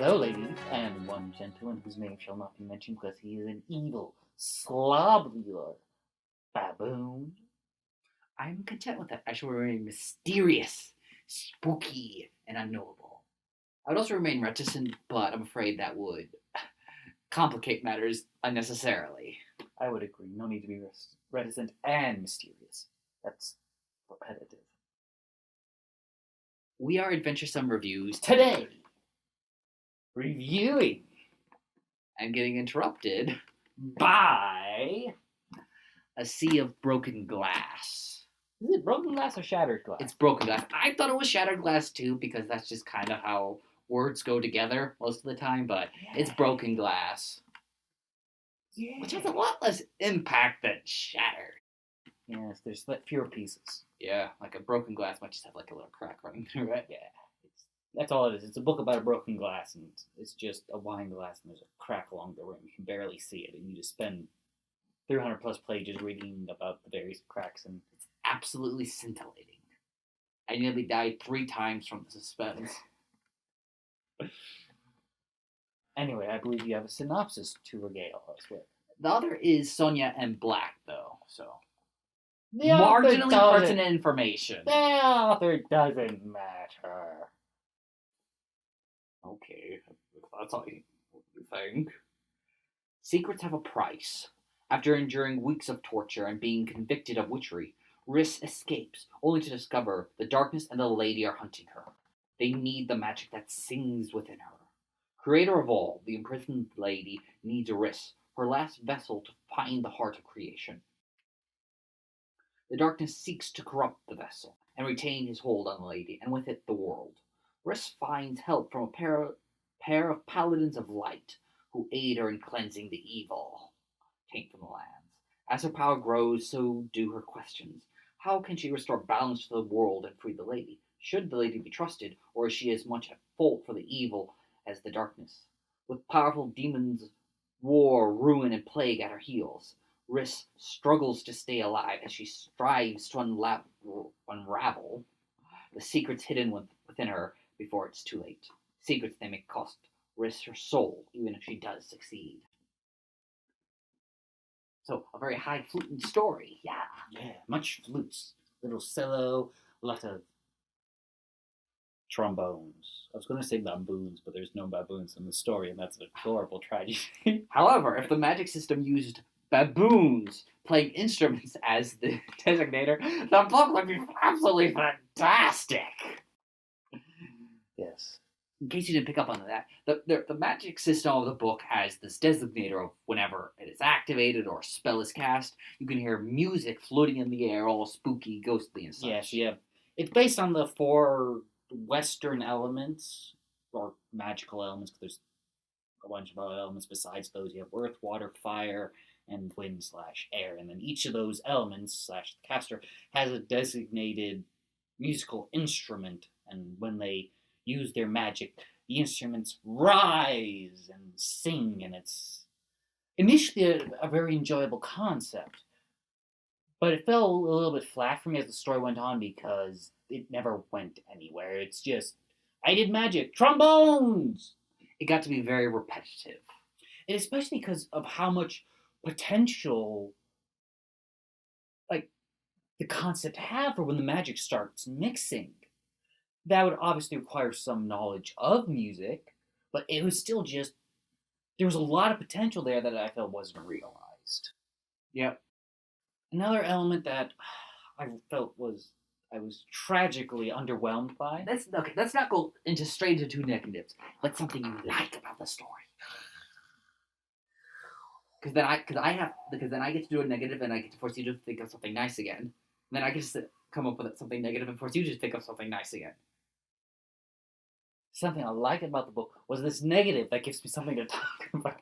Hello, ladies, and one gentleman whose name shall not be mentioned because he is an evil, slobular baboon. I'm content with that. I shall remain mysterious, spooky, and unknowable. I would also remain reticent, but I'm afraid that would complicate matters unnecessarily. I would agree. No need to be reticent and mysterious. That's repetitive. We are Adventuresome Reviews Today, reviewing and getting interrupted by... A Sea of Broken Glass. Is it broken glass or shattered glass? It's broken glass. I thought it was shattered glass too, because that's just kind of how words go together most of the time, but it's broken glass. Yeah. Which has a lot less impact than shattered. Yes, there's fewer pieces. Yeah, like a broken glass might just have like a little crack running through it. Yeah, that's all it is. It's a book about a broken glass, and it's just a wine glass, and there's a crack along the rim. You can barely see it, and you just spend 300 plus pages reading about the various cracks, and it's absolutely scintillating. I nearly died 3 times from the suspense. Anyway, I believe you have a synopsis to regale us with. The other is Sonia and Black, though, so the marginally pertinent information. The author doesn't matter. Okay, if that's all you think. Secrets have a price. After enduring weeks of torture and being convicted of witchery, Riss escapes, only to discover the darkness and the lady are hunting her. They need the magic that sings within her. Creator of all, the imprisoned lady needs Riss, her last vessel to find the heart of creation. The darkness seeks to corrupt the vessel and retain his hold on the lady, and with it the world. Riss finds help from a pair of paladins of light who aid her in cleansing the evil taint from the lands. As her power grows, so do her questions. How can she restore balance to the world and free the lady? Should the lady be trusted, or is she as much at fault for the evil as the darkness? With powerful demons, war, ruin, and plague at her heels, Riss struggles to stay alive as she strives to unravel the secrets hidden within her before it's too late. Secrets they may cost Riss her soul, even if she does succeed. So, a very high-fluting story, yeah. Yeah, much flutes. Little cello, a lot of trombones. I was going to say baboons, but there's no baboons in the story, and that's a horrible tragedy. However, if the magic system used baboons playing instruments as the designator, the book would be absolutely fantastic! Yes. In case you didn't pick up on that, the magic system of the book has this designator of whenever it is activated or a spell is cast, you can hear music floating in the air, all spooky, ghostly and such. Yes, yeah. It's based on the 4 Western elements, or magical elements, because there's a bunch of other elements besides those. You have earth, water, fire, and wind/air, and then each of those elements / the caster has a designated musical instrument, and when they use their magic, the instruments rise and sing, and it's initially a very enjoyable concept. But it fell a little bit flat for me as the story went on because it never went anywhere. It's just, I did magic, trombones! It got to be very repetitive. And especially because of how much potential, like, the concept have for when the magic starts mixing. That would obviously require some knowledge of music, but it was still just, there was a lot of potential there that I felt wasn't realized. Yep. Another element that I felt I was tragically underwhelmed by. Let's not go straight into negatives. What's something you like about the story? Because then I get to do a negative and I get to force you to think of something nice again. And then I get to come up with something negative and force you to think of something nice again. Something I like about the book was this negative that gives me something to talk about.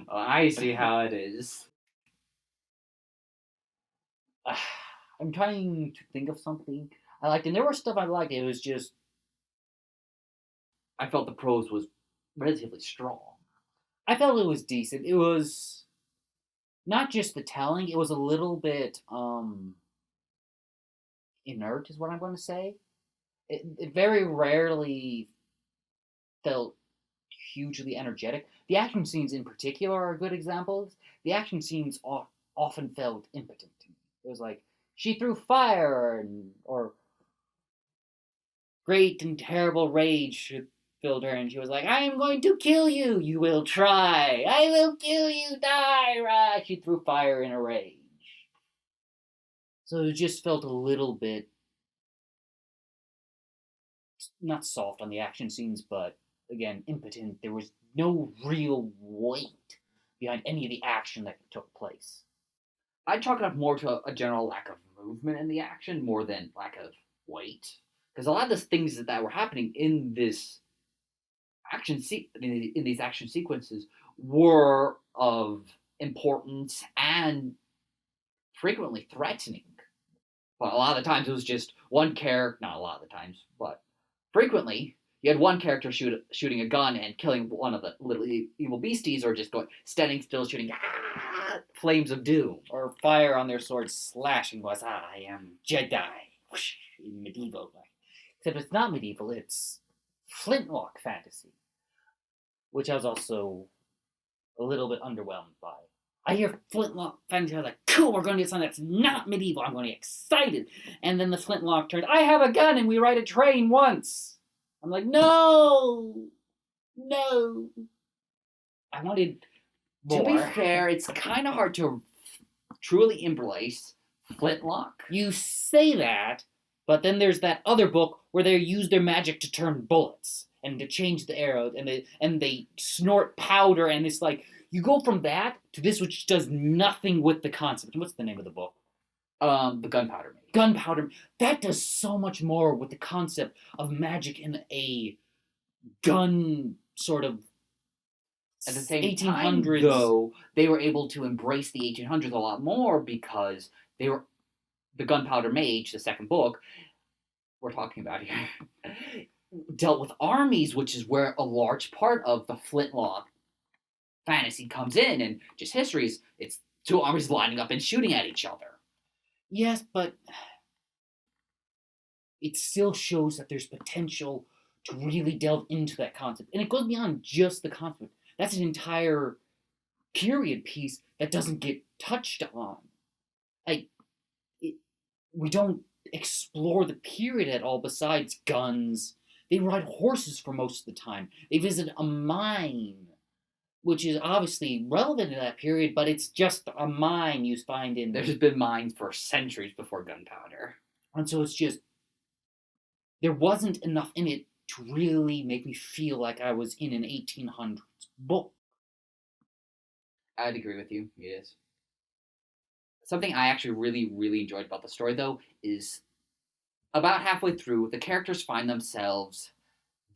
Oh, I see how it is. I'm trying to think of something I liked, and there was stuff I liked. It was just, I felt the prose was relatively strong. I felt it was decent. It was not just the telling, it was a little bit inert is what I'm going to say. It very rarely felt hugely energetic. The action scenes in particular are good examples. The action scenes often felt impotent to me. It was like, she threw fire, or great and terrible rage filled her, and she was like, I am going to kill you. You will try. I will kill you. Die. Rah. She threw fire in a rage. So it just felt a little bit, not soft on the action scenes, but again, impotent. There was no real weight behind any of the action that took place. I'd chalk it up more to a general lack of movement in the action more than lack of weight. Because a lot of the things that were happening in this in these action sequences were of importance and frequently threatening. But a lot of the times it was just one character, not a lot of the times, but frequently you had one character shooting a gun and killing one of the little evil beasties, or just standing still shooting flames of doom. Or fire on their swords slashing was, I am Jedi. Whoosh, in medieval. Except it's not medieval, it's flintlock fantasy. Which I was also a little bit underwhelmed by. I hear flintlock fantasy, I was like, cool, we're going to get something that's not medieval. I'm going to get excited. And then the flintlock turned, I have a gun and we ride a train once. I'm like, no. I wanted more. To be fair, it's kind of hard to truly embrace flintlock. You say that, but then there's that other book where they use their magic to turn bullets and to change the arrows, and they snort powder, and it's like, you go from that to this, which does nothing with the concept. What's the name of the book? The Gunpowder Mage. Gunpowder. That does so much more with the concept of magic in a gun sort of. At the same 1800s. time, though, they were able to embrace the 1800s a lot more because they were the Gunpowder Mage, the second book we're talking about here, dealt with armies, which is where a large part of the flintlock fantasy comes in, and just history is it's two armies lining up and shooting at each other. Yes, but it still shows that there's potential to really delve into that concept. And it goes beyond just the concept. That's an entire period piece that doesn't get touched on. We don't explore the period at all besides guns. They ride horses for most of the time. They visit a mine, which is obviously relevant in that period, but it's just a mine you find in... There's been mines for centuries before gunpowder. And so it's just... There wasn't enough in it to really make me feel like I was in an 1800s book. I'd agree with you. It is. Something I actually really, really enjoyed about the story, though, is about halfway through, the characters find themselves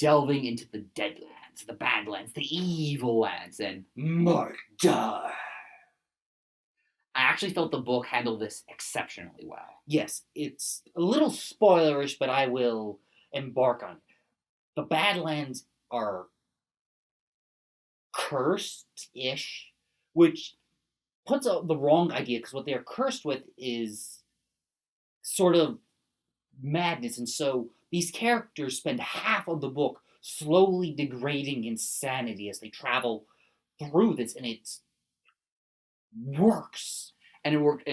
delving into the Deadlands, the Badlands, the Evil Lands, and murder. I actually felt the book handled this exceptionally well. Yes, it's a little spoilerish, but I will embark on it. The Badlands are cursed-ish, which puts out the wrong idea, because what they're cursed with is sort of madness, and so these characters spend half of the book slowly degrading insanity as they travel through this, and it works. And it worked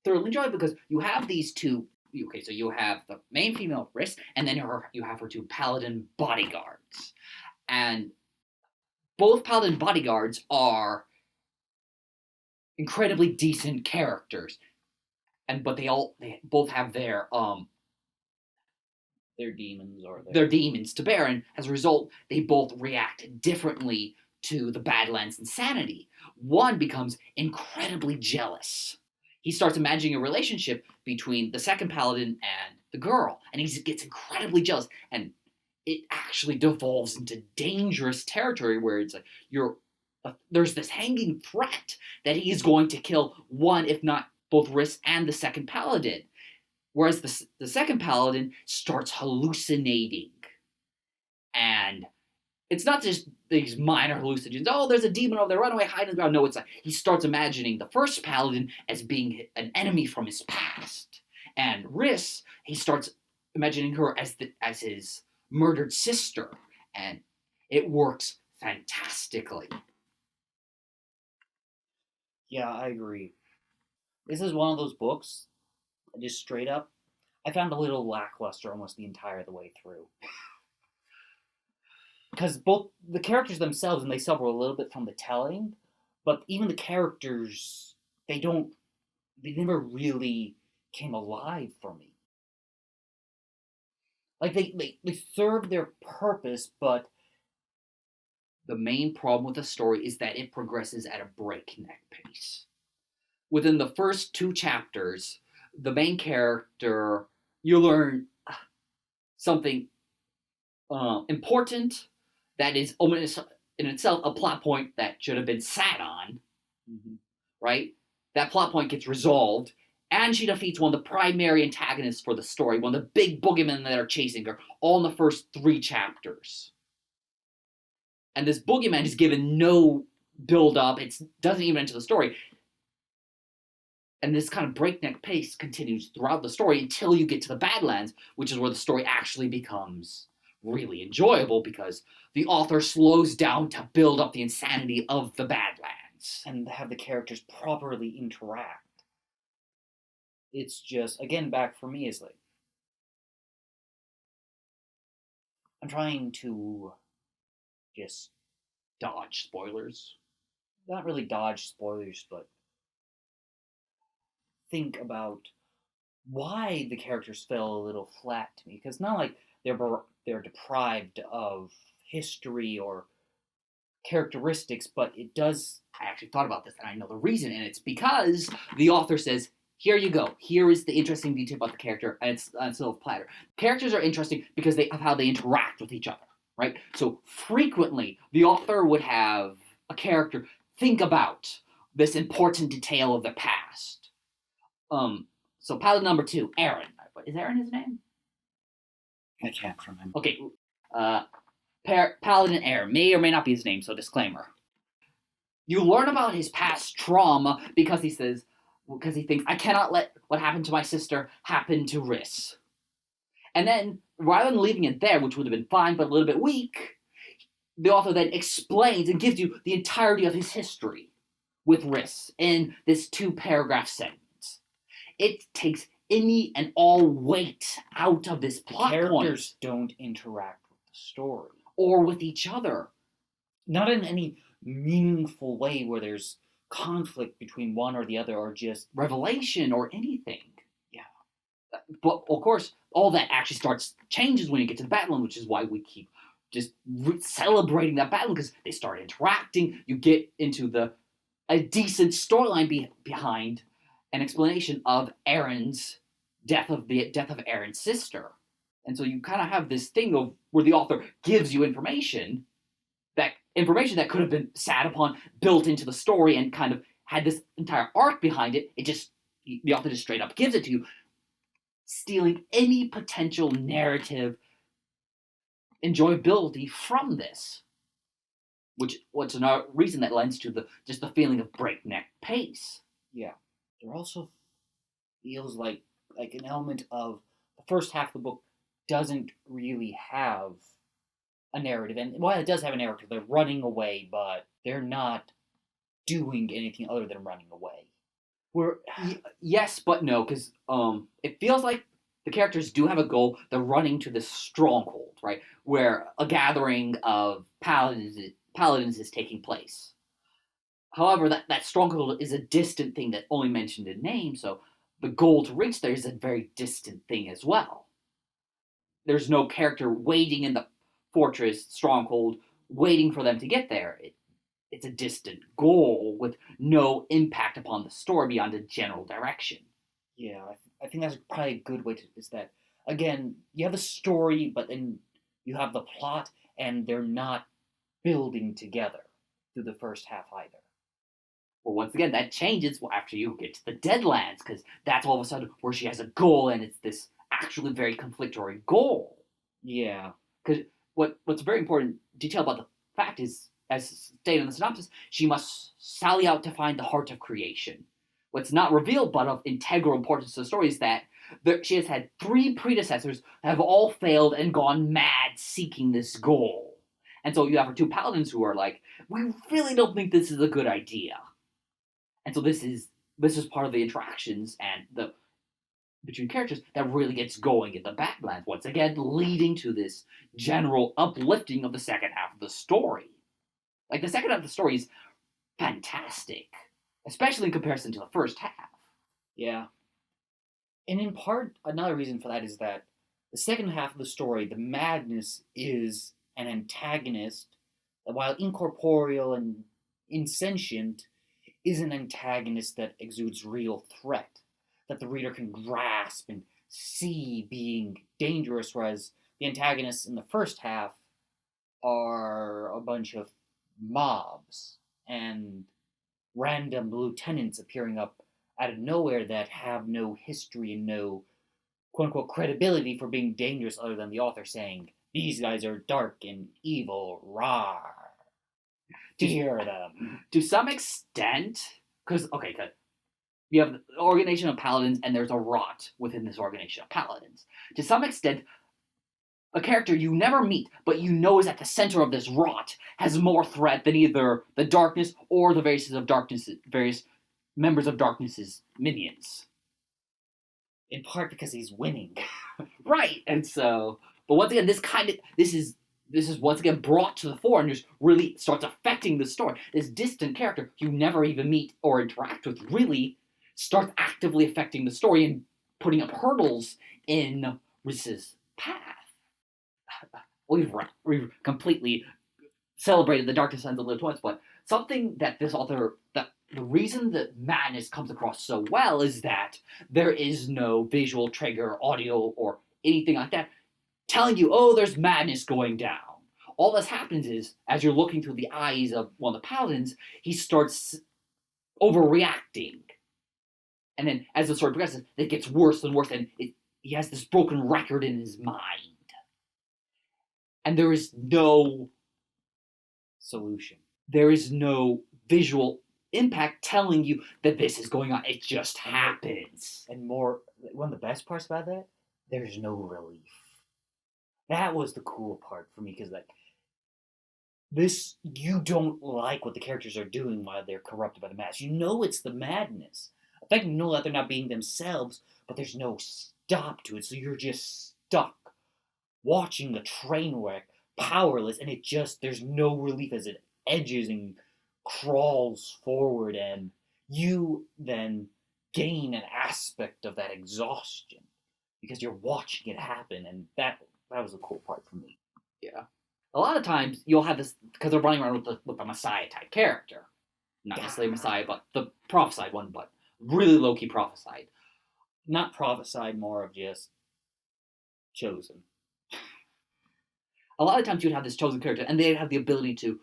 thoroughly enjoyed because you have these two. Okay, so you have the main female Riss, and then you have her two paladin bodyguards, and both paladin bodyguards are incredibly decent characters, but they both have their demons or their demons to bear, and as a result, they both react differently to the Badlands insanity. One becomes incredibly jealous. He starts imagining a relationship between the second paladin and the girl, and he gets incredibly jealous, and it actually devolves into dangerous territory where it's like there's this hanging threat that he is going to kill one, if not both Riss and the second paladin. Whereas the second paladin starts hallucinating. And it's not just these minor hallucinations. Oh, there's a demon over there, run away, hide in the ground. No, it's like he starts imagining the first paladin as being an enemy from his past. And Riss, he starts imagining her as his murdered sister. And it works fantastically. Yeah, I agree. This is one of those books, just straight up, I found a little lackluster almost the entire the way through. Because both the characters themselves, and they suffer a little bit from the telling, but even the characters, they never really came alive for me. Like, they serve their purpose, but the main problem with the story is that it progresses at a breakneck pace. Within the first 2 chapters, the main character, you learn something important that is in itself a plot point that should have been sat on, right? That plot point gets resolved, and she defeats one of the primary antagonists for the story, one of the big boogeymen that are chasing her, all in the first 3 chapters. And this boogeyman is given no build-up, it doesn't even enter the story. And this kind of breakneck pace continues throughout the story until you get to the Badlands, which is where the story actually becomes really enjoyable because the author slows down to build up the insanity of the Badlands. And have the characters properly interact. It's just, again, back for me is like, I'm trying to just dodge spoilers. Not really dodge spoilers, but think about why the characters fell a little flat to me. Because not like they're deprived of history or characteristics, but it does. I actually thought about this, and I know the reason, and it's because the author says, here you go. Here is the interesting detail about the character, and it's a little platter. Characters are interesting because of how they interact with each other, right? So frequently, the author would have a character think about this important detail of their past. So paladin number 2, Aaron. Is Aaron his name? I can't remember. Okay. Paladin Aaron may or may not be his name, so disclaimer. You learn about his past trauma because he thinks, I cannot let what happened to my sister happen to Riss. And then, rather than leaving it there, which would have been fine but a little bit weak, the author then explains and gives you the entirety of his history with Riss in this 2-paragraph sentence. It takes any and all weight out of this plot point. Characters don't interact with the story. Or with each other. Not in any meaningful way where there's conflict between one or the other or just revelation or anything. Yeah. But, of course, all that actually changes when you get to the Badlands, which is why we keep just celebrating that battle, because they start interacting. You get into a decent storyline behind an explanation of Aaron's death of Aaron's sister. And so you kind of have this thing of where the author gives you information that could have been sat upon, built into the story, and kind of had this entire arc behind it. The author just straight up gives it to you, stealing any potential narrative enjoyability from this. What's another reason that lends to the feeling of breakneck pace. Yeah. There also feels like an element of the first half of the book doesn't really have a narrative. And while it does have a narrative, they're running away, but they're not doing anything other than running away. Yes, but no, because it feels like the characters do have a goal. They're running to this stronghold, right, where a gathering of paladins is taking place. However, that stronghold is a distant thing that's only mentioned in name, so the goal to reach there is a very distant thing as well. There's no character waiting in the fortress, stronghold, waiting for them to get there. It's a distant goal with no impact upon the story beyond a general direction. Yeah, I think that's probably a good way to, is that, again, you have the story, but then you have the plot, and they're not building together through the first half either. Well, once again, that changes after you get to the Deadlands, because that's all of a sudden where she has a goal, and it's this actually very conflictory goal. Yeah. Because what's a very important detail about the fact is, as stated in the synopsis, she must sally out to find the heart of creation. What's not revealed, but of integral importance to the story, is that she has had 3 predecessors that have all failed and gone mad seeking this goal. And so you have our two paladins who are like, we really don't think this is a good idea. And so this is part of the interactions and between characters that really gets going in the Badlands, once again leading to this general uplifting of the second half of the story. Like, the second half of the story is fantastic, especially in comparison to the first half. Yeah. And in part, another reason for that is that the second half of the story, the madness, is an antagonist that, while incorporeal and insentient, is an antagonist that exudes real threat, that the reader can grasp and see being dangerous, whereas the antagonists in the first half are a bunch of mobs and random lieutenants appearing up out of nowhere that have no history and no quote-unquote credibility for being dangerous, other than the author saying, these guys are dark and evil, rawr. Fear them. To some extent, because, okay, good. You have the organization of paladins, and there's a rot within this organization of paladins. To some extent, a character you never meet, but you know is at the center of this rot, has more threat than either the darkness or the various members of darkness's minions. In part because he's winning. Right, and so, but once again, this is once again brought to the fore and just really starts affecting the story. This distant character you never even meet or interact with really starts actively affecting the story and putting up hurdles in Riss's path. We've completely celebrated the darkest side of the little twins, but something that this author, that the reason that madness comes across so well is that there is no visual trigger, audio, or anything like that telling you, oh, there's madness going down. All that happens is, as you're looking through the eyes of one of the paladins, he starts overreacting. And then, as the story progresses, it gets worse and worse, and he has this broken record in his mind. And there is no solution. There is no visual impact telling you that this is going on. It just happens. And more, one of the best parts about that, there's no relief. That was the cool part for me, because like this, you don't like what the characters are doing while they're corrupted by the madness. You know it's the madness. I think you know that they're not being themselves, but there's no stop to it, so you're just stuck watching the train wreck, powerless, and there's no relief as it edges and crawls forward, and you then gain an aspect of that exhaustion because you're watching it happen, and that was the cool part for me. Yeah. A lot of times you'll have this, because they're running around with a Messiah type character. Not necessarily Messiah, but the prophesied one, but really low-key prophesied. Not prophesied, more of just chosen. A lot of times you'd have this chosen character, and they'd have the ability to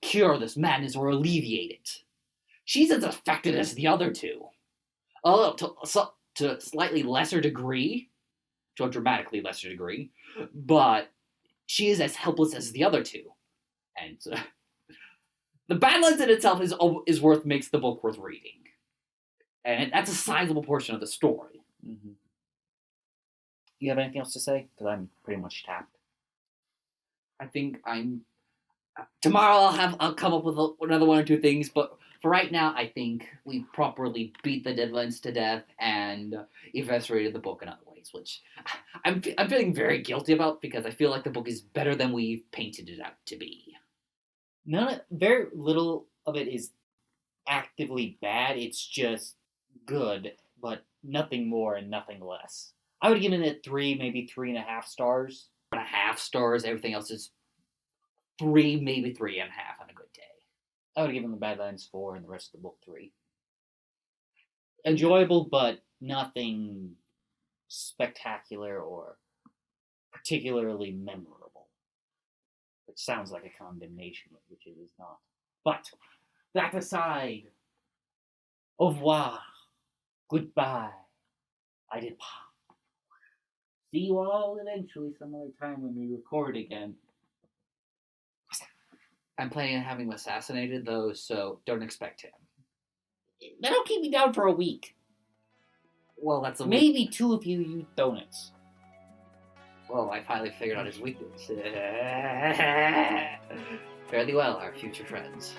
cure this madness or alleviate it. She's as affected as the other two. Although to a slightly lesser degree, to a dramatically lesser degree, but she is as helpless as the other two. And the Badlands in itself makes the book worth reading. And that's a sizable portion of the story. Mm-hmm. You have anything else to say? Because I'm pretty much tapped. I think tomorrow I'll come up with another one or two things, but for right now, I think we properly beat the Deadlands to death and eviscerated the book in other ways, which I'm feeling very guilty about, because I feel like the book is better than we've painted it out to be. Very little of it is actively bad. It's just good, but nothing more and nothing less. I would have given it 3, maybe 3.5 stars. 3.5 stars. Everything else is 3, maybe 3.5 on a good day. I would have given the Badlands 4 and the rest of the book 3. Enjoyable, but nothing spectacular or particularly memorable. Which sounds like a condemnation, which it is not. But that aside, au revoir, goodbye, I depart. See you all eventually some other time when we record again. I'm planning on having him assassinated, though, so don't expect him. That'll keep me down for a week. Well, that's maybe 2 of you donuts. Well, I finally figured out his weakness. Fare thee well, our future friends.